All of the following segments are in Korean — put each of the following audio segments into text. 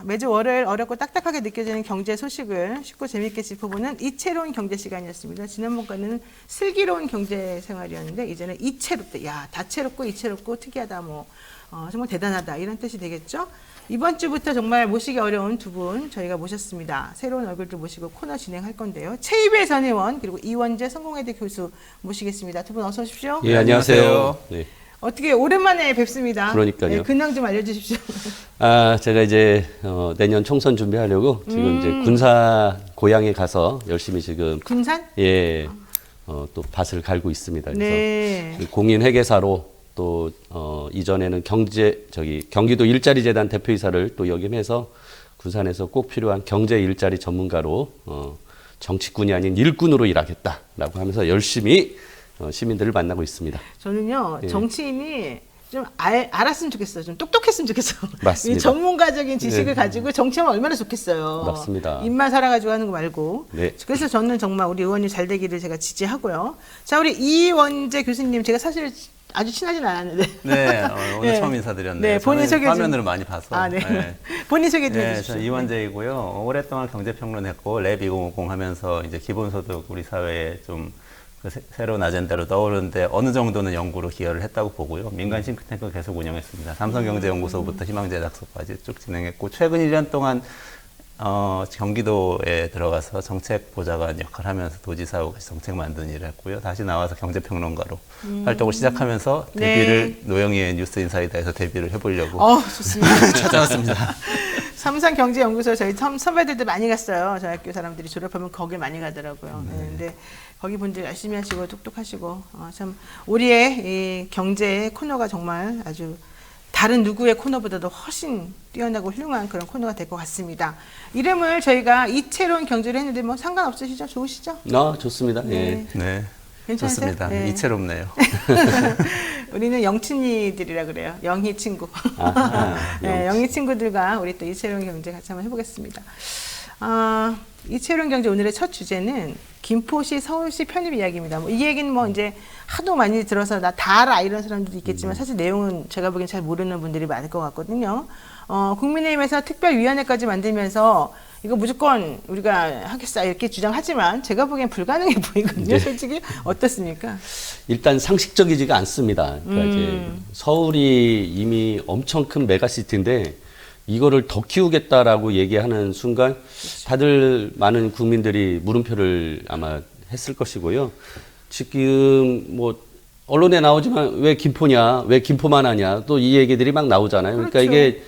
매주 월요일 어렵고 딱딱하게 느껴지는 경제 소식을 쉽고 재미있게 짚어보는 이채로운 경제 시간이었습니다. 지난번까지는 슬기로운 경제 생활이었는데 이제는 이채롭다. 야, 다채롭고 이채롭고 특이하다. 정말 대단하다. 이런 뜻이 되겠죠? 이번 주부터 정말 모시기 어려운 두 분 저희가 모셨습니다. 새로운 얼굴들 모시고 코너 진행할 건데요. 최이배 전 의원 그리고 이원재 성공회대 교수 모시겠습니다. 두 분 어서 오십시오. 예, 안녕하세요. 네. 어떻게 오랜만에 뵙습니다. 그러니까요. 네, 근황 좀 알려주십시오. 제가 이제 내년 총선 준비하려고 지금 이제 군사 고향에 가서 열심히 지금 군산? 예, 또 밭을 갈고 있습니다. 그래서 네. 공인 회계사로 또 이전에는 경기도 일자리 재단 대표이사를 또 역임해서 군산에서 꼭 필요한 경제 일자리 전문가로 정치꾼이 아닌 일꾼으로 일하겠다라고 하면서 열심히 시민들을 만나고 있습니다. 저는요, 예. 정치인이 좀 알았으면 좋겠어요. 좀 똑똑했으면 좋겠어. 맞습니다. 이 전문가적인 지식을 네. 가지고 정치하면 얼마나 좋겠어요. 맞습니다. 입만 살아가지고 하는 거 말고. 네. 그래서 저는 정말 우리 의원님 잘 되기를 제가 지지하고요. 자, 우리 이원재 교수님, 제가 사실 아주 친하진 않았는데. 네, 오늘 네. 처음 인사드렸네요. 네, 본인 소개 좀. 화면으로 많이 봐서. 아, 네. 네. 본인 소개 좀 네, 해주시죠. 저 이원재이고요. 오랫동안 경제평론했고 랩 2050 하면서 이제 기본소득 우리 사회에 좀 새로운 아젠다로 떠오르는데 어느 정도는 연구로 기여를 했다고 보고요. 민간 싱크탱크 계속 운영했습니다. 삼성경제연구소부터 희망제작소까지 쭉 진행했고 최근 1년 동안 경기도에 들어가서 정책 보좌관 역할을 하면서 도지사하고 같이 정책 만드는 일을 했고요. 다시 나와서 경제평론가로 활동을 시작하면서 데뷔를 네. 노영희의 뉴스인사이다에서 데뷔를 해보려고 좋습니다. 찾아왔습니다. 삼성경제연구소 저희 선배들도 많이 갔어요. 저희 학교 사람들이 졸업하면 거길 많이 가더라고요. 네, 근데 거기 분들 열심히 하시고 똑똑하시고 참 우리의 이 경제 코너가 정말 아주 다른 누구의 코너보다도 훨씬 뛰어나고 훌륭한 그런 코너가 될 것 같습니다. 이름을 저희가 이채로운 경제를 했는데 뭐 상관없으시죠? 좋으시죠? 좋습니다. 네. 예. 네, 괜찮으세요? 좋습니다. 네. 이채롭네요. 우리는 영친이들이라 그래요. 영희 친구. 네, 영희 친구들과 우리 또 이채로운 경제 같이 한번 해보겠습니다. 이채로운 경제 오늘의 첫 주제는 김포시 서울시 편입 이야기입니다. 이 얘기는 이제 하도 많이 들어서 나 다 알아 이런 사람들도 있겠지만 사실 내용은 제가 보기엔 잘 모르는 분들이 많을 것 같거든요. 국민의힘에서 특별위원회까지 만들면서 이거 무조건 우리가 하겠어 이렇게 주장하지만 제가 보기엔 불가능해 보이거든요. 네. 솔직히 어떻습니까? 일단 상식적이지가 않습니다. 그러니까 이제 서울이 이미 엄청 큰 메가시티인데 이거를 더 키우겠다라고 얘기하는 순간 다들 많은 국민들이 물음표를 아마 했을 것이고요. 지금 언론에 나오지만 왜 김포냐, 왜 김포만 하냐 또 이 얘기들이 막 나오잖아요. 그러니까 그렇죠. 이게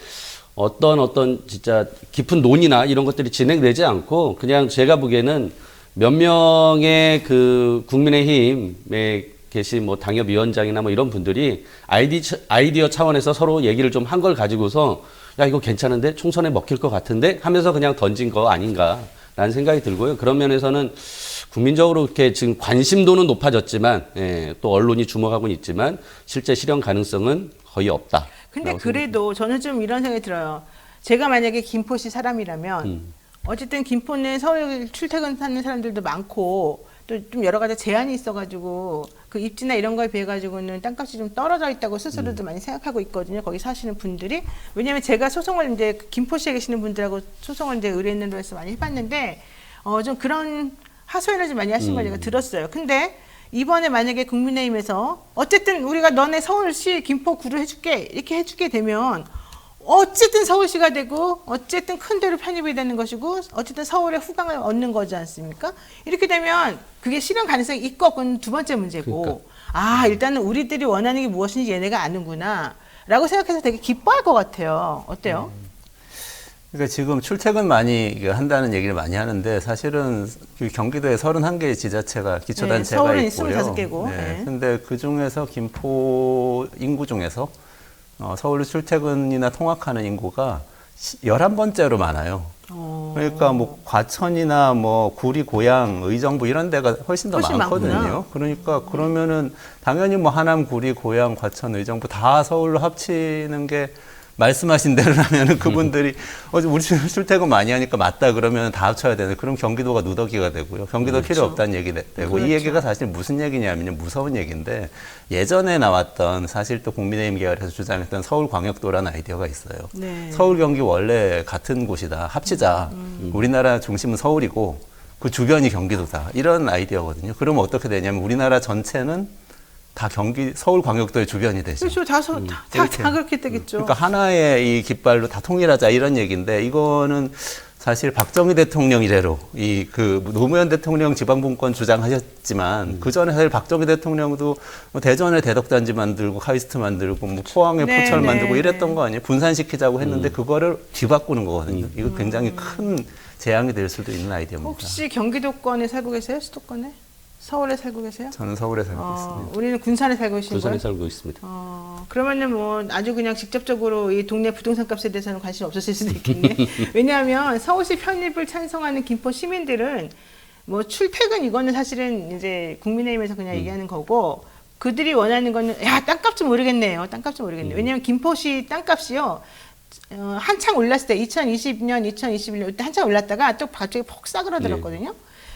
어떤 진짜 깊은 논의나 이런 것들이 진행되지 않고 그냥 제가 보기에는 몇 명의 그 국민의힘에 계신 당협위원장이나 이런 분들이 아이디어 차원에서 서로 얘기를 좀 한 걸 가지고서 야 이거 괜찮은데 총선에 먹힐 것 같은데 하면서 그냥 던진 거 아닌가라는 생각이 들고요. 그런 면에서는 국민적으로 이렇게 지금 관심도는 높아졌지만 또 언론이 주목하고는 있지만 실제 실현 가능성은 거의 없다. 근데 그래도 저는 좀 이런 생각이 들어요. 제가 만약에 김포시 사람이라면 어쨌든 김포는 서울 출퇴근하는 사람들도 많고 또 좀 여러 가지 제한이 있어가지고 그 입지나 이런 거에 비해 가지고는 땅값이 좀 떨어져 있다고 스스로도 많이 생각하고 있거든요. 거기 사시는 분들이. 왜냐면 제가 소송을 이제 김포시에 계시는 분들하고 소송을 이제 의뢰인으로 해서 많이 해봤는데 좀 그런 하소연을 좀 많이 하신 걸 제가 들었어요. 근데 이번에 만약에 국민의힘에서 어쨌든 우리가 너네 서울시 김포구를 해줄게 이렇게 해주게 되면 어쨌든 서울시가 되고 어쨌든 큰 데로 편입이 되는 것이고 어쨌든 서울의 후광을 얻는 거지 않습니까? 이렇게 되면 그게 실현 가능성이 있고 없고는 두 번째 문제고 일단은 우리들이 원하는 게 무엇인지 얘네가 아는구나 라고 생각해서 되게 기뻐할 것 같아요. 어때요? 그러니까 지금 출퇴근 많이 한다는 얘기를 많이 하는데 사실은 그 경기도에 31개의 지자체가 기초단체가 서울은 있고요. 25개고. 네. 근데 그 중에서 김포 인구 중에서 서울로 출퇴근이나 통학하는 인구가 11번째로 많아요. 그러니까 과천이나 구리, 고양, 의정부 이런 데가 훨씬 많거든요. 많구나. 그러니까 그러면은 당연히 하남, 구리, 고양, 과천, 의정부 다 서울로 합치는 게 말씀하신 대로라면 그분들이 우리 출퇴근 많이 하니까 맞다 그러면 다 합쳐야 되는 그럼 경기도가 누더기가 되고요. 경기도 필요 없다는 얘기 되고 이 얘기가 사실 무슨 얘기냐면요. 무서운 얘기인데 예전에 나왔던 사실 또 국민의힘 계열에서 주장했던 서울광역도라는 아이디어가 있어요. 네. 서울 경기 원래 같은 곳이다. 합치자. 우리나라 중심은 서울이고 그 주변이 경기도다. 이런 아이디어거든요. 그러면 어떻게 되냐면 우리나라 전체는 다 서울광역도의 주변이 되죠. 그렇죠. 다 그렇게 되겠죠. 그러니까 하나의 이 깃발로 다 통일하자 이런 얘기인데 이거는 사실 박정희 대통령 이래로 노무현 대통령 지방분권 주장하셨지만 그 전에 사실 박정희 대통령도 뭐 대전에 대덕단지 만들고 카이스트 만들고 뭐 포항에 네, 포철 네, 만들고 이랬던 네. 거 아니에요? 분산시키자고 했는데 그거를 뒤바꾸는 거거든요. 이거 굉장히 큰 재앙이 될 수도 있는 아이디어입니다. 혹시 경기도권에 살고 계세요? 수도권에? 서울에 살고 계세요? 저는 서울에 살고 있습니다. 우리는 군산에 살고 계신 부산에 거예요? 살고 있습니다. 그러면은 뭐 아주 그냥 직접적으로 이 동네 부동산 값에 대해서는 관심이 없었을 수도 있겠네. 왜냐하면 서울시 편입을 찬성하는 김포 시민들은 뭐 출퇴근 이거는 사실은 이제 국민의힘에서 그냥 얘기하는 거고 그들이 원하는 거는 야 땅값 좀 오르겠네요. 땅값 좀 오르겠네요. 왜냐하면 김포시 땅값이요. 한창 올랐을 때 2020년, 2021년 이때 한창 올랐다가 또 갑자기 폭 싸그라들었거든요.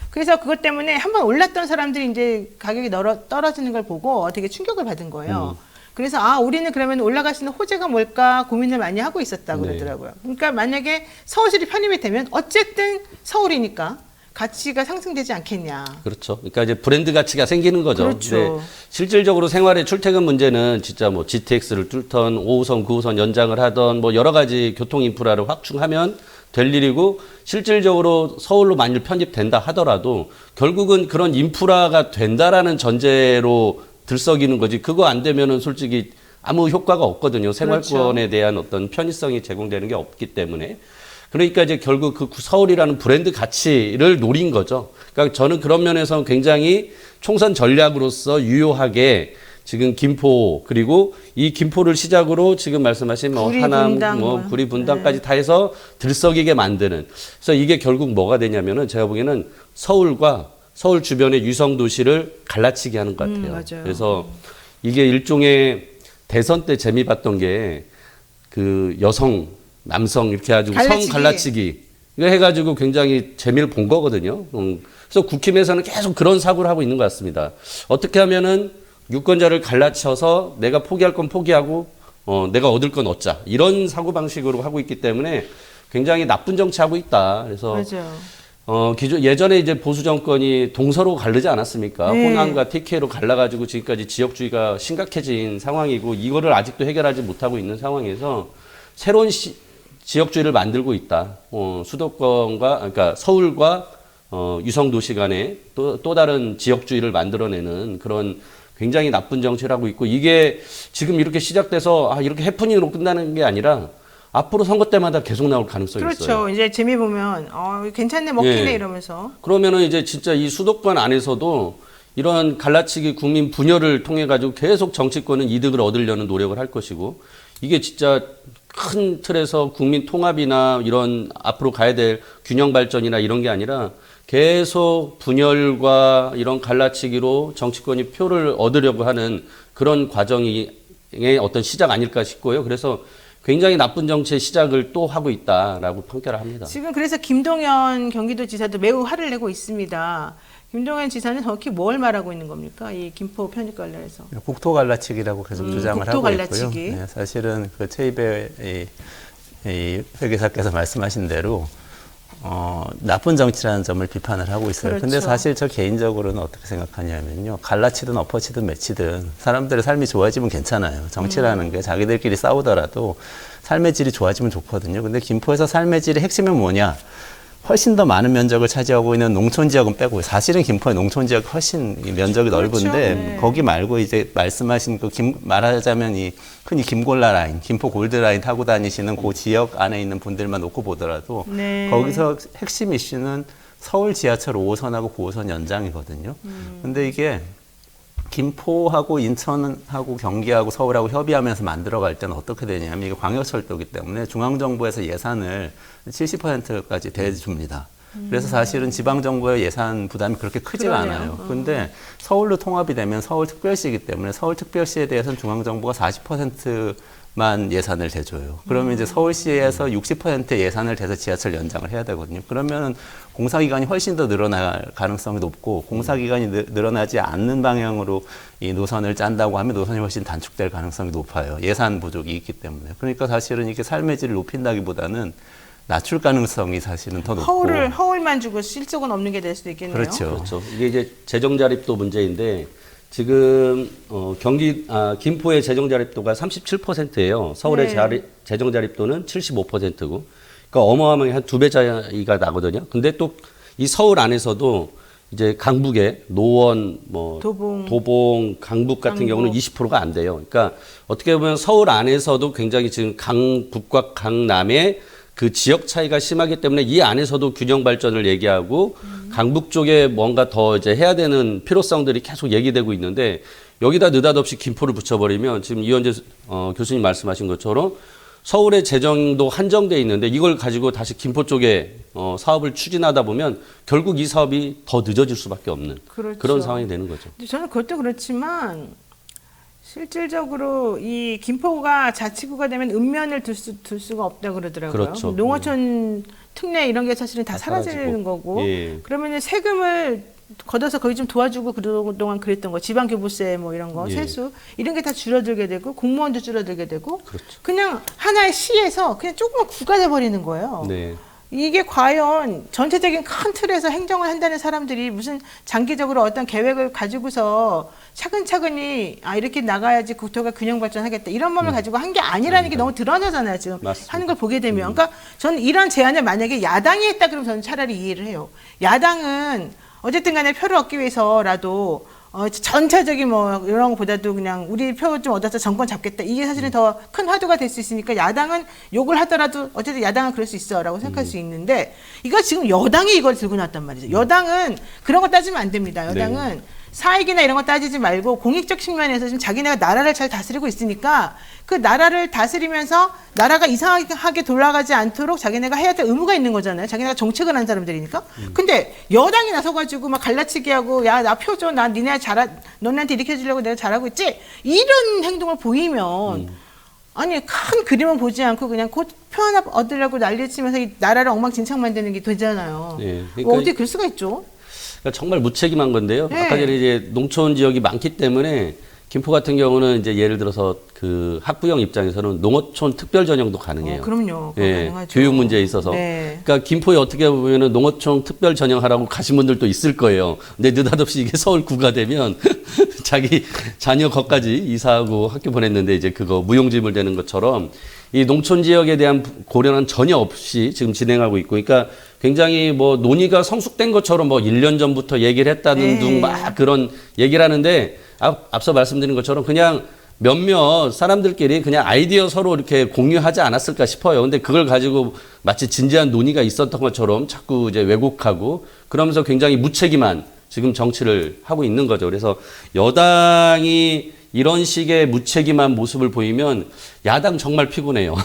그래서 그것 때문에 한번 올랐던 사람들이 이제 가격이 떨어지는 걸 보고 되게 충격을 받은 거예요. 그래서 우리는 그러면 올라갈 수 있는 호재가 뭘까 고민을 많이 하고 있었다고 그러더라고요. 그러니까 만약에 서울시리 편입이 되면 어쨌든 서울이니까 가치가 상승되지 않겠냐. 그렇죠. 그러니까 이제 브랜드 가치가 생기는 거죠. 그렇죠. 근데 실질적으로 생활의 출퇴근 문제는 진짜 뭐 GTX를 뚫던 5호선, 9호선 연장을 하던 뭐 여러 가지 교통 인프라를 확충하면 될 일이고 실질적으로 서울로 만일 편입된다 하더라도 결국은 그런 인프라가 된다라는 전제로 들썩이는 거지 그거 안 되면은 솔직히 아무 효과가 없거든요. 생활권에 대한 어떤 편의성이 제공되는 게 없기 때문에 그러니까 이제 결국 그 서울이라는 브랜드 가치를 노린 거죠. 그러니까 저는 그런 면에서 굉장히 총선 전략으로서 유효하게 지금 김포 그리고 이 김포를 시작으로 지금 말씀하신 뭐 구리, 하남, 분당, 뭐 구리 분당까지 다 해서 들썩이게 만드는. 그래서 이게 결국 뭐가 되냐면은 제가 보기에는 서울과 서울 주변의 유성 도시를 갈라치게 하는 것 같아요. 맞아요. 그래서 이게 일종의 대선 때 재미 봤던 게 그 여성, 남성 이렇게 해가지고 갈라치기. 성 갈라치기 이거 해가지고 굉장히 재미를 본 거거든요. 그래서 국힘에서는 계속 그런 사고를 하고 있는 것 같습니다. 어떻게 하면은 유권자를 갈라쳐서 내가 포기할 건 포기하고 내가 얻을 건 얻자 이런 사고 방식으로 하고 있기 때문에 굉장히 나쁜 정치하고 있다. 그래서 맞아요. 예전에 이제 보수 정권이 동서로 갈르지 않았습니까? 네. 호남과 TK로 갈라가지고 지금까지 지역주의가 심각해진 상황이고 이거를 아직도 해결하지 못하고 있는 상황에서 새로운 지역주의를 만들고 있다. 수도권과 그러니까 서울과 유성 도시 간에 또 다른 지역주의를 만들어내는 그런 굉장히 나쁜 정치를 하고 있고 이게 지금 이렇게 시작돼서 이렇게 해프닝으로 끝나는 게 아니라 앞으로 선거 때마다 계속 나올 가능성이 그렇죠. 있어요. 이제 재미 보면 괜찮네 먹히네 예. 이러면서. 그러면은 이제 진짜 이 수도권 안에서도 이런 갈라치기 국민 분열을 통해 가지고 계속 정치권은 이득을 얻으려는 노력을 할 것이고 이게 진짜 큰 틀에서 국민 통합이나 이런 앞으로 가야 될 균형 발전이나 이런 게 아니라 계속 분열과 이런 갈라치기로 정치권이 표를 얻으려고 하는 그런 과정의 어떤 시작 아닐까 싶고요. 그래서 굉장히 나쁜 정치의 시작을 또 하고 있다라고 평가를 합니다. 지금 그래서 김동연 경기도지사도 매우 화를 내고 있습니다. 김동연 지사는 정확히 뭘 말하고 있는 겁니까? 이 김포 편입 관련해서. 국토 갈라치기라고 계속 주장을 국토 하고 갈라치기. 있고요. 네, 사실은 그 최입의 이 회계사께서 말씀하신 대로 나쁜 정치라는 점을 비판을 하고 있어요. 그렇죠. 근데 사실 저 개인적으로는 어떻게 생각하냐면요. 갈라치든 엎어치든 매치든 사람들의 삶이 좋아지면 괜찮아요. 정치라는 게 자기들끼리 싸우더라도 삶의 질이 좋아지면 좋거든요. 근데 김포에서 삶의 질의 핵심은 뭐냐? 훨씬 더 많은 면적을 차지하고 있는 농촌 지역은 빼고 사실은 김포의 농촌 지역 훨씬 면적이 그렇죠. 넓은데 네. 거기 말고 이제 말씀하신 그 말하자면 흔히 김골라 라인, 김포 골드 라인 타고 다니시는 그 지역 안에 있는 분들만 놓고 보더라도 네. 거기서 핵심 이슈는 서울 지하철 5호선하고 9호선 연장이거든요. 근데 이게 김포하고 인천하고 경기하고 서울하고 협의하면서 만들어갈 때는 어떻게 되냐면 이게 광역철도이기 때문에 중앙정부에서 예산을 70%까지 대줍니다. 그래서 사실은 지방정부의 예산 부담이 그렇게 크지가 그러네요. 않아요. 근데 서울로 통합이 되면 서울특별시이기 때문에 서울특별시에 대해서는 중앙정부가 40% 예산을 대줘요. 그러면 이제 서울시에서 60% 예산을 대서 지하철 연장을 해야 되거든요. 그러면 공사기간이 훨씬 더 늘어날 가능성이 높고 공사기간이 늘어나지 않는 방향으로 이 노선을 짠다고 하면 노선이 훨씬 단축될 가능성이 높아요. 예산 부족이 있기 때문에. 그러니까 사실은 이게 삶의 질을 높인다기보다는 낮출 가능성이 사실은 더 높고. 허울만 주고 실속은 없는 게 될 수도 있겠네요. 그렇죠. 그렇죠. 이게 이제 재정 자립도 문제인데 지금 김포의 재정 자립도가 37%예요. 서울의 네. 재정 자립도는 75%고. 그러니까 어마어마하게 한 2배 차이가 나거든요. 근데 또 이 서울 안에서도 이제 강북에 노원, 도봉, 강북 같은 경우는 20%가 안 돼요. 그러니까 어떻게 보면 서울 안에서도 굉장히 지금 강북과 강남의 그 지역 차이가 심하기 때문에 이 안에서도 균형 발전을 얘기하고 강북 쪽에 뭔가 더 이제 해야 되는 필요성들이 계속 얘기되고 있는데 여기다 느닷없이 김포를 붙여버리면 지금 이현재 교수님 말씀하신 것처럼 서울의 재정도 한정돼 있는데 이걸 가지고 다시 김포 쪽에 사업을 추진하다 보면 결국 이 사업이 더 늦어질 수밖에 없는 그렇죠. 그런 상황이 되는 거죠. 저는 그것도 그렇지만 실질적으로 이 김포가 자치구가 되면 읍면을 둘 수가 없다 그러더라고요. 그렇죠. 농어촌 특례 이런 게 사실은 다 사라지는 사라지고. 거고 예. 그러면 세금을 걷어서 거기 좀 도와주고 그동안 그랬던 거 지방교부세 뭐 이런 거 예. 세수 이런 게 다 줄어들게 되고 공무원도 줄어들게 되고 그렇죠. 그냥 하나의 시에서 그냥 조그만 구가 돼 버리는 거예요. 네. 이게 과연 전체적인 큰 틀에서 행정을 한다는 사람들이 무슨 장기적으로 어떤 계획을 가지고서 차근차근히 이렇게 나가야지 국토가 균형 발전하겠다 이런 마음을 가지고 한 게 아니라는 게 너무 드러나잖아요 지금 맞습니다. 하는 걸 보게 되면 그러니까 저는 이런 제안을 만약에 야당이 했다 그러면 저는 차라리 이해를 해요. 야당은 어쨌든 간에 표를 얻기 위해서라도 전체적인 뭐 이런 것보다도 그냥 우리 표 좀 얻어서 정권 잡겠다. 이게 사실은 더 큰 화두가 될 수 있으니까 야당은 욕을 하더라도 어쨌든 야당은 그럴 수 있어라고 생각할 수 있는데 이거 지금 여당이 이걸 들고 났단 말이죠. 여당은 그런 거 따지면 안 됩니다. 여당은 사익이나 이런 거 따지지 말고 공익적 측면에서 지금 자기네가 나라를 잘 다스리고 있으니까 그 나라를 다스리면서 나라가 이상하게 돌아가지 않도록 자기네가 해야 될 의무가 있는 거잖아요. 자기네가 정책을 한 사람들이니까. 근데 여당이 나서가지고 막 갈라치기 하고 야, 나 표 줘. 나 너네한테 이렇게 해주려고 내가 잘하고 있지? 이런 행동을 보이면 아니 큰 그림은 보지 않고 그냥 곧 표 하나 얻으려고 난리치면서 이 나라를 엉망진창 만드는 게 되잖아요. 네, 그러니까 어떻게 그럴 수가 있죠? 그러니까 정말 무책임한 건데요. 네. 아까 전에 이제 농촌 지역이 많기 때문에 김포 같은 경우는 이제 예를 들어서 그 학부형 입장에서는 농어촌 특별 전형도 가능해요. 그럼요. 그거 예, 가능하죠. 교육 문제에 있어서. 네. 그러니까 김포에 어떻게 보면은 농어촌 특별 전형하라고 가신 분들도 있을 거예요. 근데 느닷없이 이게 서울구가 되면 자기 자녀 거까지 이사하고 학교 보냈는데 이제 그거 무용지물 되는 것처럼 이 농촌 지역에 대한 고려는 전혀 없이 지금 진행하고 있고, 그러니까 굉장히 뭐 논의가 성숙된 것처럼 뭐 1년 전부터 얘기를 했다는 둥 막 그런 얘기를 하는데 앞서 말씀드린 것처럼 그냥 몇몇 사람들끼리 그냥 아이디어 서로 이렇게 공유하지 않았을까 싶어요. 근데 그걸 가지고 마치 진지한 논의가 있었던 것처럼 자꾸 이제 왜곡하고 그러면서 굉장히 무책임한 지금 정치를 하고 있는 거죠. 그래서 여당이 이런 식의 무책임한 모습을 보이면 야당 정말 피곤해요.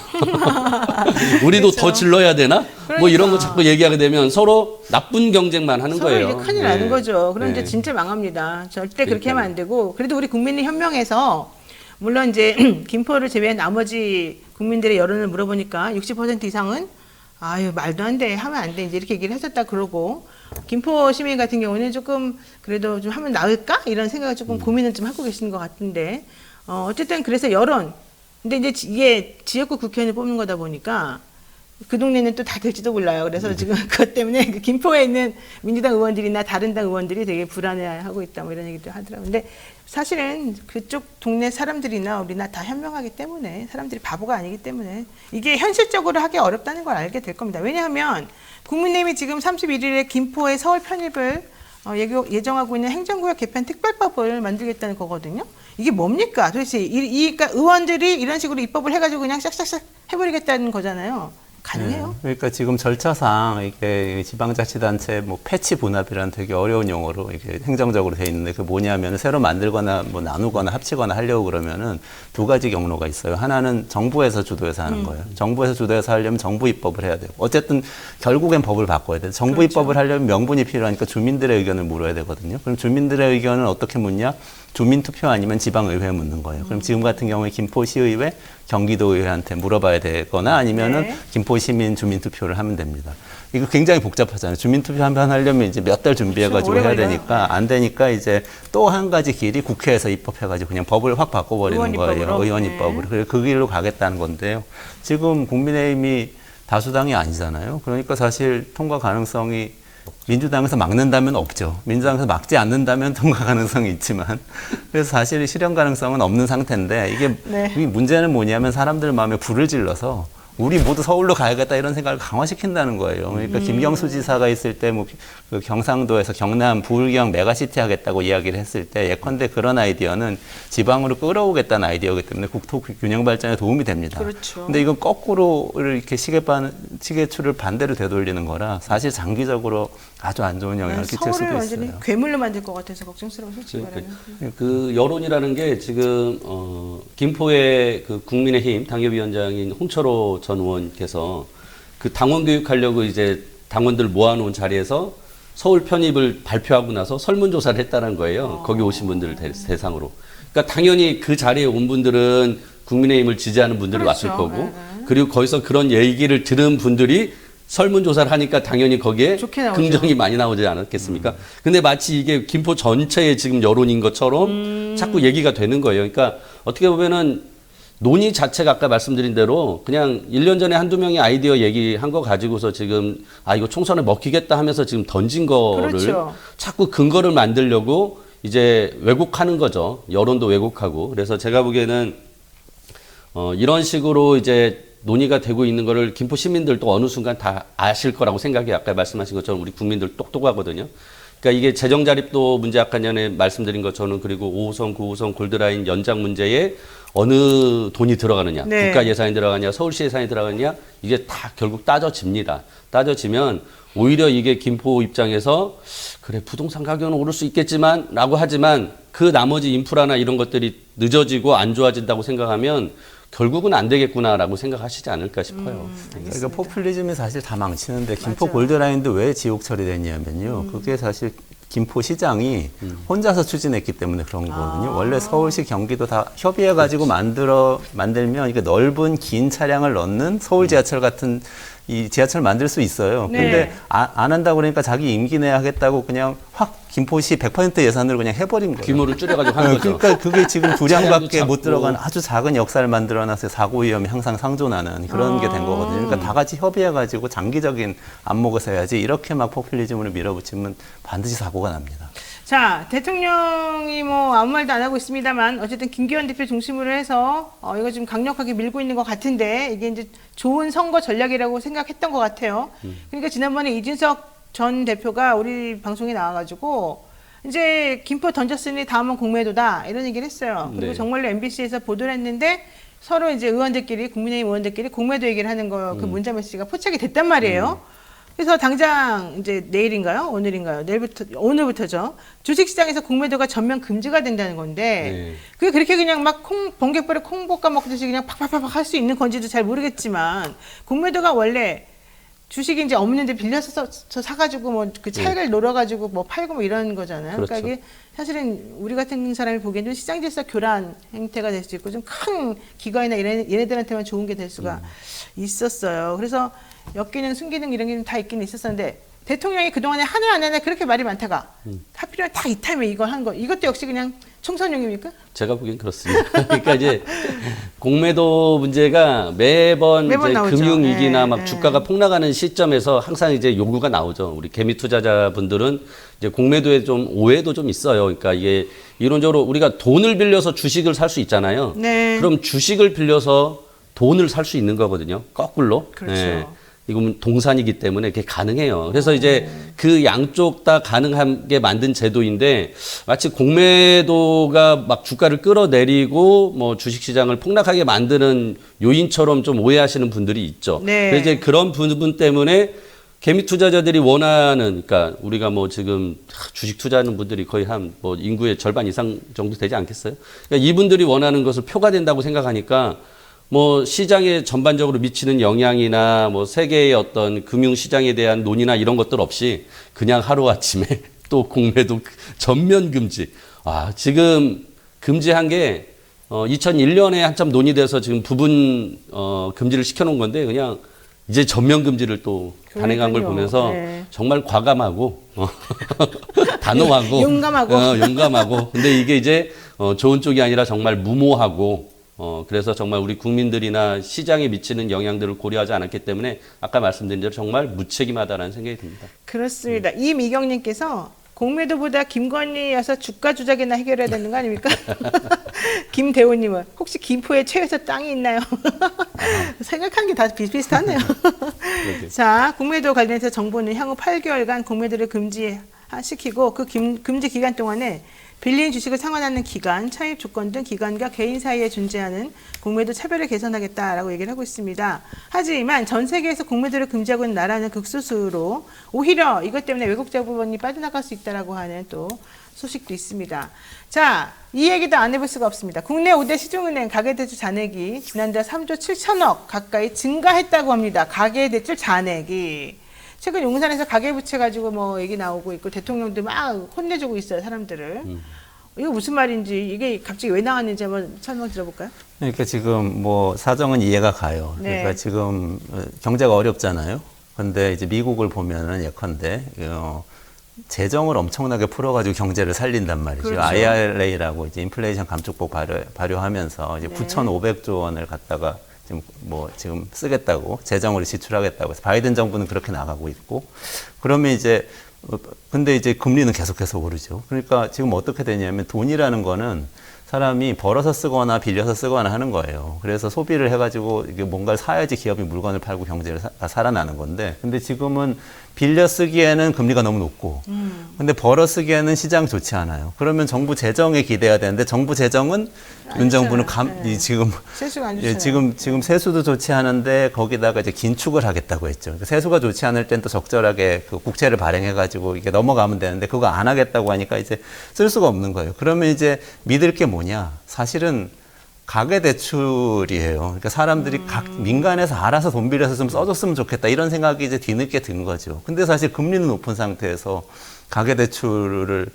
우리도 그렇죠. 더 질러야 되나? 뭐 이런 거 자꾸 얘기하게 되면 서로 나쁜 경쟁만 하는 서로 거예요. 이제 큰일 나는 거죠. 그럼 네. 이제 진짜 망합니다. 절대 그렇게 그러니까요. 하면 안 되고 그래도 우리 국민의 현명해서 물론 이제 김포를 제외한 나머지 국민들의 여론을 물어보니까 60% 이상은 아유 말도 안 돼 하면 안 돼 이제 이렇게 얘기를 하셨다 그러고 김포 시민 같은 경우는 조금 그래도 좀 하면 나을까 이런 생각을 조금 고민을 좀 하고 계시는 것 같은데 어쨌든 그래서 여론 근데 이제 이게 지역구 국회의원을 뽑는 거다 보니까 그 동네는 또 다 될지도 몰라요. 그래서 지금 그것 때문에 그 김포에 있는 민주당 의원들이나 다른 당 의원들이 되게 불안해하고 있다 뭐 이런 얘기도 하더라고요. 근데 사실은 그쪽 동네 사람들이나 우리나 다 현명하기 때문에 사람들이 바보가 아니기 때문에 이게 현실적으로 하기 어렵다는 걸 알게 될 겁니다. 왜냐하면 국민의힘이 지금 31일에 김포의 서울 편입을 예정하고 있는 행정구역 개편 특별법을 만들겠다는 거거든요. 이게 뭡니까? 도대체 그러니까 의원들이 이런 식으로 입법을 해가지고 그냥 싹싹싹 해버리겠다는 거잖아요. 가능해요? 그러니까 지금 절차상 이게 지방자치단체 뭐 패치 분합이라는 되게 어려운 용어로 이렇게 행정적으로 돼 있는데 그 뭐냐면 새로 만들거나 뭐 나누거나 합치거나 하려고 그러면은 두 가지 경로가 있어요. 하나는 정부에서 주도해서 하는 거예요. 정부에서 주도해서 하려면 정부 입법을 해야 돼요. 어쨌든 결국엔 법을 바꿔야 돼요. 정부 그렇죠. 입법을 하려면 명분이 필요하니까 주민들의 의견을 물어야 되거든요. 그럼 주민들의 의견은 어떻게 묻냐? 주민투표 아니면 지방의회에 묻는 거예요. 그럼 지금 같은 경우에 김포시의회, 경기도의회한테 물어봐야 되거나 아니면은 네. 김포 시민 주민투표를 하면 됩니다. 이거 굉장히 복잡하잖아요. 주민투표 한 번 하려면 이제 몇 달 준비해가지고 오래 해야 걸려요. 되니까 안 되니까 이제 또 한 가지 길이 국회에서 입법해가지고 그냥 법을 확 바꿔버리는 의원 거예요. 입법으로? 의원 네. 입법으로. 그래서 그 길로 가겠다는 건데요. 지금 국민의힘이 다수당이 아니잖아요. 그러니까 사실 통과 가능성이 민주당에서 막는다면 없죠. 민주당에서 막지 않는다면 통과 가능성이 있지만 그래서 사실 실현 가능성은 없는 상태인데 이게 네. 이 문제는 뭐냐면 사람들 마음에 불을 질러서 우리 모두 서울로 가야겠다 이런 생각을 강화시킨다는 거예요. 그러니까 김경수 지사가 있을 때 뭐 그 경상도에서 경남 부울경 메가시티 하겠다고 이야기를 했을 때 예컨대 그런 아이디어는 지방으로 끌어오겠다는 아이디어이기 때문에 국토 균형 발전에 도움이 됩니다. 그렇죠. 근데 이건 거꾸로 이렇게 시계추를 반대로 되돌리는 거라 사실 장기적으로 아주 안 좋은 영향을 끼칠 수도 서울을 있어요. 완전히 괴물로 만들 것 같아서 걱정스러워 솔직히 말하면. 그 여론이라는 게 지금 김포의 그 국민의힘 당협위원장인 홍철호 전 의원께서 그 당원 교육하려고 이제 당원들 모아놓은 자리에서 서울 편입을 발표하고 나서 설문조사를 했다는 거예요. 거기 오신 분들을 대상으로. 그러니까 당연히 그 자리에 온 분들은 국민의힘을 지지하는 분들이 그렇죠. 왔을 거고, 네. 그리고 거기서 그런 얘기를 들은 분들이 설문조사를 하니까 당연히 거기에 좋게 나오죠. 긍정이 많이 나오지 않았겠습니까? 근데 마치 이게 김포 전체의 지금 여론인 것처럼 자꾸 얘기가 되는 거예요. 그러니까 어떻게 보면은 논의 자체가 아까 말씀드린 대로 그냥 1년 전에 한두 명이 아이디어 얘기한 거 가지고서 지금 이거 총선에 먹히겠다 하면서 지금 던진 거를 그렇죠. 자꾸 근거를 만들려고 이제 왜곡하는 거죠. 여론도 왜곡하고. 그래서 제가 보기에는 이런 식으로 이제 논의가 되고 있는 거를 김포 시민들도 어느 순간 다 아실 거라고 생각해요. 아까 말씀하신 것처럼 우리 국민들 똑똑하거든요. 그러니까 이게 재정 자립도 문제 아까 전에 말씀드린 것처럼 그리고 5호선, 9호선 골드라인 연장 문제에 어느 돈이 들어가느냐, 네. 국가 예산이 들어가냐, 서울시 예산이 들어가느냐 이게 다 결국 따져집니다. 따져지면 오히려 이게 김포 입장에서 그래 부동산 가격은 오를 수 있겠지만 라고 하지만 그 나머지 인프라나 이런 것들이 늦어지고 안 좋아진다고 생각하면 결국은 안 되겠구나라고 생각하시지 않을까 싶어요. 그러니까 포퓰리즘이 사실 다 망치는데 김포 맞아요. 골드라인도 왜 지옥 처리됐냐면요. 그게 사실 김포시장이 혼자서 추진했기 때문에 그런 거거든요. 원래 서울시 경기도 다 협의해가지고 만들면 이게 넓은 긴 차량을 넣는 서울 지하철 같은 이 지하철 만들 수 있어요. 네. 근데 안 한다고 그러니까 자기 임기 내에 하겠다고 그냥 확 김포시 100% 예산으로 그냥 해버린 거예요. 규모를 줄여가지고 한 거죠. 그러니까 그게 지금 두량밖에 차량도 못 작고. 들어간 아주 작은 역사를 만들어놔서 사고 위험이 항상 상존하는 그런 게 된 거거든요. 그러니까 다 같이 협의해가지고 장기적인 안목에서 해야지 이렇게 막 포퓰리즘으로 밀어붙이면 반드시 사고가 납니다. 자, 대통령이 뭐 아무 말도 안 하고 있습니다만 어쨌든 김기현 대표 중심으로 해서 이거 좀 강력하게 밀고 있는 것 같은데 이게 이제 좋은 선거 전략이라고 생각했던 것 같아요. 그러니까 지난번에 이준석 전 대표가 우리 방송에 나와가지고 이제 김포 던졌으니 다음은 공매도다 이런 얘기를 했어요. 그리고 네. 정말로 MBC에서 보도를 했는데 서로 이제 의원들끼리 국민의힘 의원들끼리 공매도 얘기를 하는 거 그 문자 메시지가 포착이 됐단 말이에요. 그래서 당장 이제 내일인가요? 오늘인가요? 내일부터 오늘부터죠. 주식시장에서 공매도가 전면 금지가 된다는 건데 네. 그게 그렇게 그냥 막 번개불에 콩 볶아 먹듯이 그냥 팍팍팍 할 수 있는 건지도 잘 모르겠지만 공매도가 원래 주식이 이제 없는데 빌려서 사가지고 뭐 그 차익을 노려가지고 뭐 팔고 뭐 이런 거잖아요. 그러니까 그렇죠. 이게 사실은 우리 같은 사람이 보기에는 시장 질서 교란 행태가 될 수 있고 좀 큰 기관이나 얘네들한테만 좋은 게 될 수가 있었어요. 그래서 역기능, 순기능 이런 게 좀 다 있긴 있었었는데 대통령이 그동안에 한 해 안 하나 그렇게 말이 많다가 하필이면 딱 이 타임에 이걸 한 거. 이것도 역시 그냥 총선용입니까? 제가 보기엔 그렇습니다. 그러니까 이제 공매도 문제가 매번 이제 나오죠. 금융위기나 막 예. 주가가 폭락하는 시점에서 항상 이제 요구가 나오죠. 우리 개미 투자자분들은 이제 공매도에 좀 오해도 좀 있어요. 그러니까 이게 이론적으로 우리가 돈을 빌려서 주식을 살 수 있잖아요. 네. 그럼 주식을 빌려서 돈을 살 수 있는 거거든요. 거꾸로. 그렇죠. 이건 동산이기 때문에 그게 가능해요. 그래서 이제 그 양쪽 다 가능하게 만든 제도인데 마치 공매도가 막 주가를 끌어내리고 뭐 주식시장을 폭락하게 만드는 요인처럼 좀 오해하시는 분들이 있죠. 네. 그래서 이제 그런 부분 때문에 개미 투자자들이 원하는, 그러니까 우리가 뭐 지금 주식 투자하는 분들이 거의 한 뭐 인구의 절반 이상 정도 되지 않겠어요? 그러니까 이분들이 원하는 것을 표가 된다고 생각하니까 뭐 시장에 전반적으로 미치는 영향이나 뭐 세계의 어떤 금융 시장에 대한 논의나 이런 것들 없이 그냥 하루아침에 또 공매도 전면 금지. 지금 금지한 게 2001년에 한참 논의돼서 지금 부분 금지를 시켜놓은 건데 그냥 이제 전면 금지를 또 단행한 걸 그러니까요. 보면서 네. 정말 과감하고 단호하고 용감하고 근데 이게 이제 좋은 쪽이 아니라 정말 무모하고 그래서 정말 우리 국민들이나 시장에 미치는 영향들을 고려하지 않았기 때문에 아까 말씀드린 대로 정말 무책임하다라는 생각이 듭니다. 그렇습니다. 이미경님께서 공매도보다 김건희여서 주가 조작이나 해결해야 되는 거 아닙니까? 김대호님은 혹시 김포에 최에서 땅이 있나요? 생각한 게 다 비슷비슷하네요. 자, 공매도 관련해서 정부는 향후 8개월간 공매도를 금지시키고 그 금지 기간 동안에 빌린 주식을 상환하는 기간, 차입 조건 등 기관과 개인 사이에 존재하는 공매도 차별을 개선하겠다라고 얘기를 하고 있습니다. 하지만 전 세계에서 공매도를 금지하고 있는 나라는 극소수로 오히려 이것 때문에 외국 자본이 빠져나갈 수 있다라고 하는 또 소식도 있습니다. 자, 이 얘기도 안 해볼 수가 없습니다. 국내 5대 시중은행 가계대출 잔액이 지난달 3조 7천억 가까이 증가했다고 합니다. 가계대출 잔액이. 최근 용산에서 가계부채 가지고 뭐 얘기 나오고 있고 대통령도 막 혼내주고 있어요, 사람들을. 이거 무슨 말인지 이게 갑자기 왜 나왔는지 한번 설명 들어볼까요? 그러니까 지금 뭐 사정은 이해가 가요. 네. 그러니까 지금 경제가 어렵잖아요. 근데 이제 미국을 보면은 예컨대 재정을 엄청나게 풀어가지고 경제를 살린단 말이죠. 그렇죠. IRA라고 이제 인플레이션 감축법 발효하면서 이제 네. 9,500조 원을 갖다가 지금 쓰겠다고 재정으로 지출하겠다고 해서 바이든 정부는 그렇게 나가고 있고 그러면 이제 근데 이제 금리는 계속해서 오르죠. 그러니까 지금 어떻게 되냐면 돈이라는 거는 사람이 벌어서 쓰거나 빌려서 쓰거나 하는 거예요. 그래서 소비를 해가지고 이게 뭔가를 사야지 기업이 물건을 팔고 경제를 살아나는 건데 근데 지금은 빌려 쓰기에는 금리가 너무 높고 근데 벌어 쓰기에는 시장 좋지 않아요. 그러면 정부 재정에 기대야 되는데 정부 재정은 윤 정부는 네. 지금 세수가 안 좋잖아요. 지금 세수도 좋지 않은데 거기다가 이제 긴축을 하겠다고 했죠. 그러니까 세수가 좋지 않을 땐 또 적절하게 그 국채를 발행해가지고 이게 넘어가면 되는데 그거 안 하겠다고 하니까 이제 쓸 수가 없는 거예요. 그러면 이제 믿을 게 뭐냐? 사실은 가계대출이에요. 그러니까 사람들이 민간에서 알아서 돈 빌려서 좀 써줬으면 좋겠다 이런 생각이 이제 뒤늦게 든 거죠. 근데 사실 금리는 높은 상태에서 가계대출을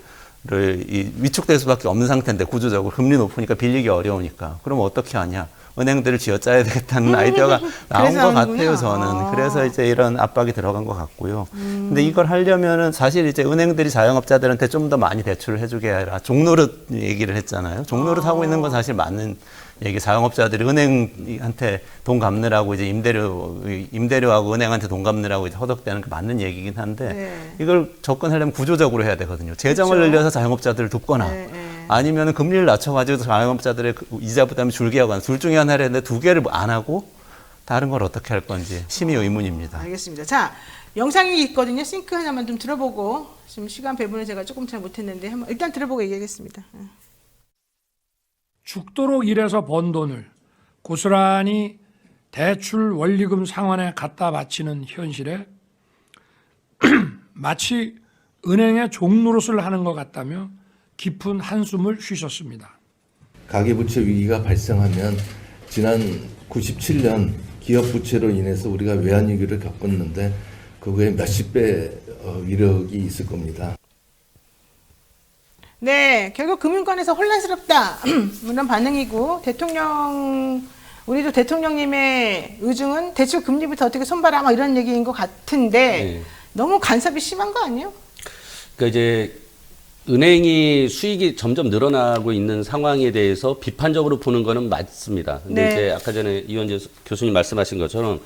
위축될 수밖에 없는 상태인데 구조적으로 금리 높으니까 빌리기 어려우니까 그럼 어떻게 하냐? 은행들을 쥐어짜야 되겠다는 아이디어가 나온 것 같아요, 저는. 그래서 이제 이런 압박이 들어간 것 같고요. 근데 이걸 하려면은 사실 이제 은행들이 자영업자들한테 좀 더 많이 대출을 해주게 아니라 종노릇 얘기를 했잖아요. 종노릇 하고 있는 건 사실 맞는 얘기. 자영업자들이 은행한테 돈 갚느라고 이제 임대료하고 은행한테 돈 갚느라고 이제 허덕대는 게 맞는 얘기긴 한데 네. 이걸 접근하려면 구조적으로 해야 되거든요. 재정을 그렇죠. 늘려서 자영업자들을 돕거나 아니면 금리를 낮춰가지고 자영업자들의 이자 부담이 줄게 하거나 둘 중에 하나를 했는데 두 개를 안 하고 다른 걸 어떻게 할 건지 심히 의문입니다. 알겠습니다. 자, 영상이 있거든요. 싱크 하나만 좀 들어보고 지금 시간 배분을 제가 조금 잘 못했는데 한번 일단 들어보고 얘기하겠습니다. 죽도록 일해서 번 돈을 고스란히 대출 원리금 상환에 갖다 바치는 현실에 마치 은행의 종노릇을 하는 것 같다며 깊은 한숨을 쉬셨습니다. 가계부채 위기가 발생하면 지난 97년 기업부채로 인해서 우리가 외환위기를 겪었는데 그거에 몇십 배 위력이 있을 겁니다. 네, 결국 금융권에서 혼란스럽다 이런 반응이고 우리도 대통령님의 의중은 대출 금리부터 어떻게 손봐라 막 이런 얘기인 것 같은데 네. 너무 간섭이 심한 거 아니에요? 그러니까 이제 은행이 수익이 점점 늘어나고 있는 상황에 대해서 비판적으로 보는 거는 맞습니다. 근데 네. 이제 아까 전에 이원재 교수님 말씀하신 것처럼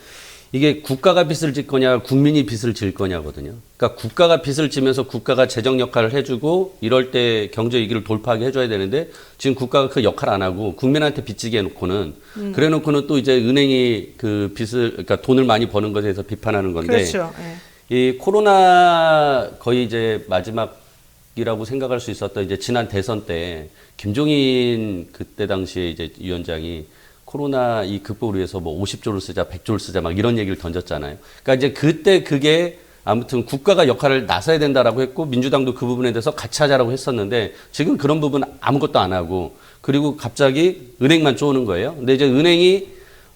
이게 국가가 빚을 질 거냐, 국민이 빚을 질 거냐거든요. 그러니까 국가가 빚을 지면서 국가가 재정 역할을 해주고 이럴 때 경제 위기를 돌파하게 해줘야 되는데 지금 국가가 그 역할 안 하고 국민한테 빚지게 해놓고는 그래놓고는 또 이제 은행이 그 빚을 그러니까 돈을 많이 버는 것에 대해서 비판하는 건데 그렇죠. 네. 이 코로나 거의 이제 마지막이라고 생각할 수 있었던 이제 지난 대선 때 김종인 그때 당시에 이제 위원장이 코로나 이 극복을 위해서 뭐 50조를 쓰자, 100조를 쓰자 막 이런 얘기를 던졌잖아요. 그러니까 이제 그때 그게 아무튼 국가가 역할을 나서야 된다라고 했고 민주당도 그 부분에 대해서 같이 하자라고 했었는데 지금 그런 부분 아무것도 안 하고 그리고 갑자기 은행만 쪼는 거예요. 근데 이제 은행이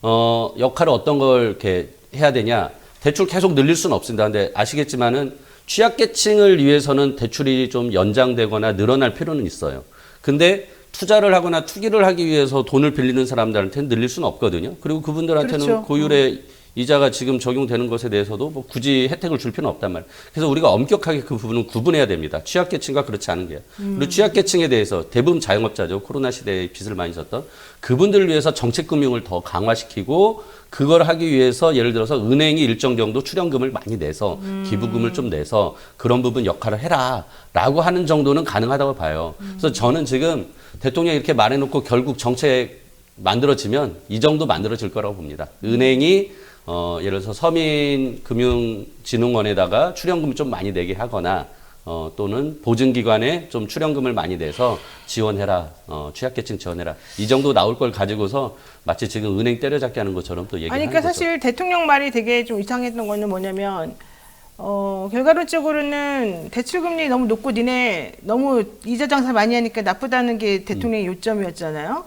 역할을 어떤 걸 이렇게 해야 되냐? 대출 계속 늘릴 수는 없습니다. 근데 아시겠지만은 취약계층을 위해서는 대출이 좀 연장되거나 늘어날 필요는 있어요. 근데 투자를 하거나 투기를 하기 위해서 돈을 빌리는 사람들한테는 늘릴 수는 없거든요. 그리고 그분들한테는 그렇죠. 고율의 이자가 지금 적용되는 것에 대해서도 뭐 굳이 혜택을 줄 필요는 없단 말이에요. 그래서 우리가 엄격하게 그 부분은 구분해야 됩니다. 취약계층과 그렇지 않은 게요. 그리고 취약계층에 대해서 대부분 자영업자죠. 코로나 시대에 빚을 많이 졌던 그분들을 위해서 정책금융을 더 강화시키고 그걸 하기 위해서 예를 들어서 은행이 일정 정도 출연금을 많이 내서 기부금을 좀 내서 그런 부분 역할을 해라라고 하는 정도는 가능하다고 봐요. 그래서 저는 지금 대통령이 이렇게 말해놓고 결국 정책 만들어지면 이 정도 만들어질 거라고 봅니다. 은행이 예를 들어서 서민금융진흥원에다가 출연금을 좀 많이 내게 하거나 또는 보증기관에 좀 출연금을 많이 내서 지원해라, 취약계층 지원해라. 이 정도 나올 걸 가지고서 마치 지금 은행 때려잡기 하는 것처럼 또 얘기하는 아니, 그러니까 거죠. 사실 대통령 말이 되게 좀 이상했던 거는 뭐냐면, 결과론적으로는 대출금리 너무 높고 니네 너무 이자 장사 많이 하니까 나쁘다는 게 대통령의 요점이었잖아요.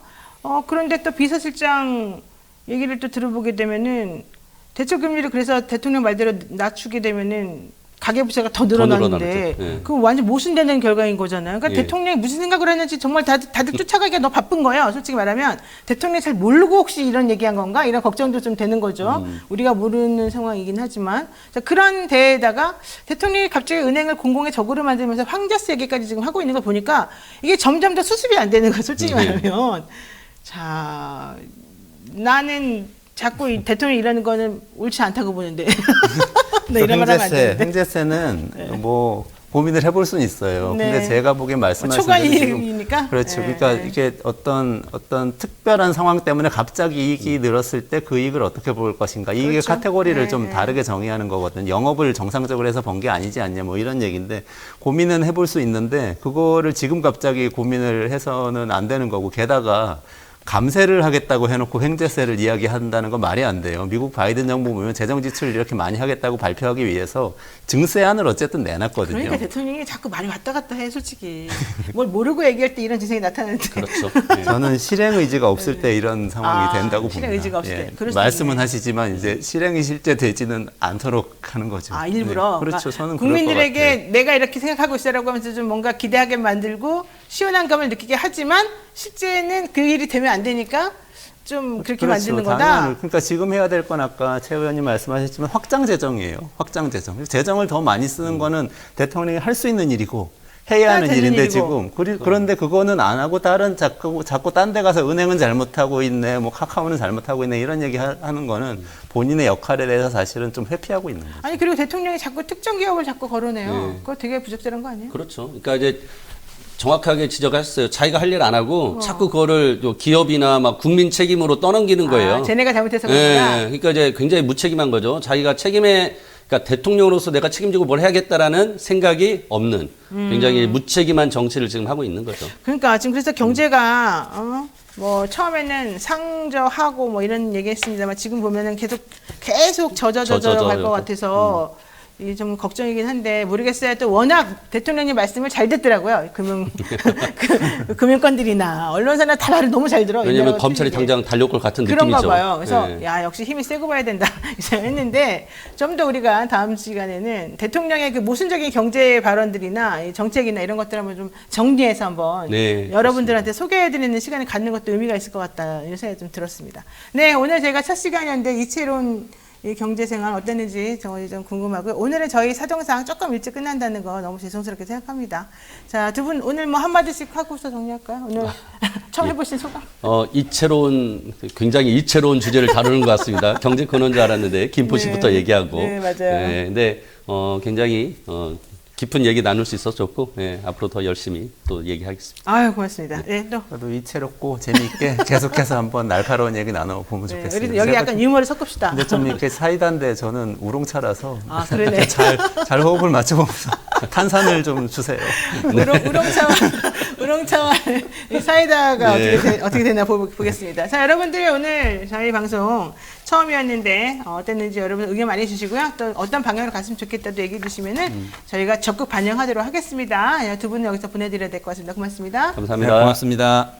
그런데 또 비서실장 얘기를 또 들어보게 되면은 대출금리를 그래서 대통령 말대로 낮추게 되면은 가계부채가 더 늘어나는데 늘어나죠. 예. 그건 완전 모순되는 결과인 거잖아요. 그러니까 예. 대통령이 무슨 생각을 했는지 정말 다들 쫓아가기가 너무 바쁜 거예요. 솔직히 말하면 대통령이 잘 모르고 혹시 이런 얘기한 건가 이런 걱정도 좀 되는 거죠. 우리가 모르는 상황이긴 하지만 자, 그런 데에다가 대통령이 갑자기 은행을 공공의 적으로 만들면서 황자스 얘기까지 지금 하고 있는 걸 보니까 이게 점점 더 수습이 안 되는 거예요. 솔직히 말하면 자 나는 자꾸 이 대통령이 이러는 거는 옳지 않다고 보는데. 나 이런 말 하면 안 되는데. 횡재세는 뭐 고민을 해볼 수는 있어요. 네. 근데 제가 보기엔 말씀하신 초과이익이니까? 그렇죠. 네. 그러니까 이게 어떤 특별한 상황 때문에 갑자기 이익이 늘었을 때 그 이익을 어떻게 볼 것인가. 이익의 그렇죠. 카테고리를 네, 좀 네. 다르게 정의하는 거거든요. 영업을 정상적으로 해서 번 게 아니지 않냐 뭐 이런 얘기인데 고민은 해볼 수 있는데 그거를 지금 갑자기 고민을 해서는 안 되는 거고 게다가 감세를 하겠다고 해놓고 횡재세를 이야기한다는 건 말이 안 돼요. 미국 바이든 정부 보면 재정 지출을 이렇게 많이 하겠다고 발표하기 위해서 증세안을 어쨌든 내놨거든요. 그러니까 대통령이 자꾸 말이 왔다 갔다 해 솔직히. 뭘 모르고 얘기할 때 이런 증상이 나타나는데. 그렇죠. 예. 저는 실행 의지가 없을 때 이런 상황이 된다고 실행 봅니다. 의지가 없을 때. 그럴 수 말씀은 있네. 하시지만 이제 실행이 실제 되지는 않도록 하는 거죠. 아 일부러. 네, 그렇죠. 그러니까 저는 그럴 것 국민들에게 같아요. 내가 이렇게 생각하고 있어라고 하면서 좀 뭔가 기대하게 만들고 시원한 감을 느끼게 하지만 실제는 그 일이 되면 안 되니까 좀 그렇게 만드는 거다. 당연히. 그러니까 지금 해야 될 건 아까 최 의원님 말씀하셨지만 확장 재정이에요. 확장 재정. 재정을 더 많이 쓰는 거는 대통령이 할 수 있는 일이고 해야 하는 되는 일인데 일이고. 지금 그런데 그거는 안 하고 다른 자꾸 딴 데 가서 은행은 잘못하고 있네, 뭐 카카오는 잘못하고 있네 이런 얘기 하는 거는 본인의 역할에 대해서 사실은 좀 회피하고 있는 거죠. 아니 그리고 대통령이 자꾸 특정 기업을 자꾸 거론해요. 네. 그거 되게 부적절한 거 아니에요? 그렇죠. 그러니까 이제 정확하게 지적하셨어요. 자기가 할 일 안 하고 자꾸 그거를 기업이나 막 국민 책임으로 떠넘기는 거예요. 아, 쟤네가 잘못해서 그런 거야. 그러니까 이제 굉장히 무책임한 거죠. 자기가 그러니까 대통령으로서 내가 책임지고 뭘 해야겠다라는 생각이 없는 굉장히 무책임한 정치를 지금 하고 있는 거죠. 그러니까 지금 그래서 경제가 뭐 처음에는 상저하고 뭐 이런 얘기했습니다만 지금 보면은 계속 저저갈 것 저저요. 같아서 이게 좀 걱정이긴 한데 모르겠어요. 또 워낙 대통령님 말씀을 잘 듣더라고요. 금융권들이나 언론사나 다 말을 너무 잘 들어. 왜냐하면 이대로 검찰이 틀리게. 당장 달려올 것 같은 그런가 느낌이죠. 봐요. 그래서 예. 야 역시 힘이 세고 봐야 된다 이 생각했는데 좀 더 우리가 다음 시간에는 대통령의 그 모순적인 경제 발언들이나 이 정책이나 이런 것들 한번 좀 정리해서 한번 네, 여러분들한테 소개해드리는 시간을 갖는 것도 의미가 있을 것 같다 이런 생각이 좀 들었습니다. 네 오늘 제가 첫 시간이었는데 이채론 이 경제생활 어땠는지 정말 좀 궁금하고요. 오늘은 저희 사정상 조금 일찍 끝난다는 거 너무 죄송스럽게 생각합니다. 자, 두 분 오늘 뭐 한마디씩 하고서 정리할까요? 오늘 처음 해보신 소감? 굉장히 이채로운 주제를 다루는 것 같습니다. 경제 코너인 줄 알았는데 김포시부터 네. 얘기하고. 네, 맞아요. 근데 굉장히 깊은 얘기 나눌 수 있어서 좋고 앞으로 더 열심히 또 얘기하겠습니다. 아유 고맙습니다. 네, 또. 저도 이채롭고 재미있게 계속해서 한번 날카로운 얘기 나눠보면 네, 좋겠습니다. 우리 여기 약간 유머를 섞읍시다. 근데 좀 이렇게 사이다인데 저는 우롱차라서 아, 그러네. 잘 호흡을 맞춰보면서 탄산을 좀 주세요. 우롱차와 사이다가 네. 어떻게 되나 보겠습니다. 자, 여러분들 오늘 저희 방송 처음이었는데 어땠는지 여러분 의견 많이 주시고요. 또 어떤 방향으로 갔으면 좋겠다도 얘기해 주시면은 저희가 적극 반영하도록 하겠습니다. 두 분은 여기서 보내드려야 될 것 같습니다. 고맙습니다. 감사합니다. 네, 고맙습니다.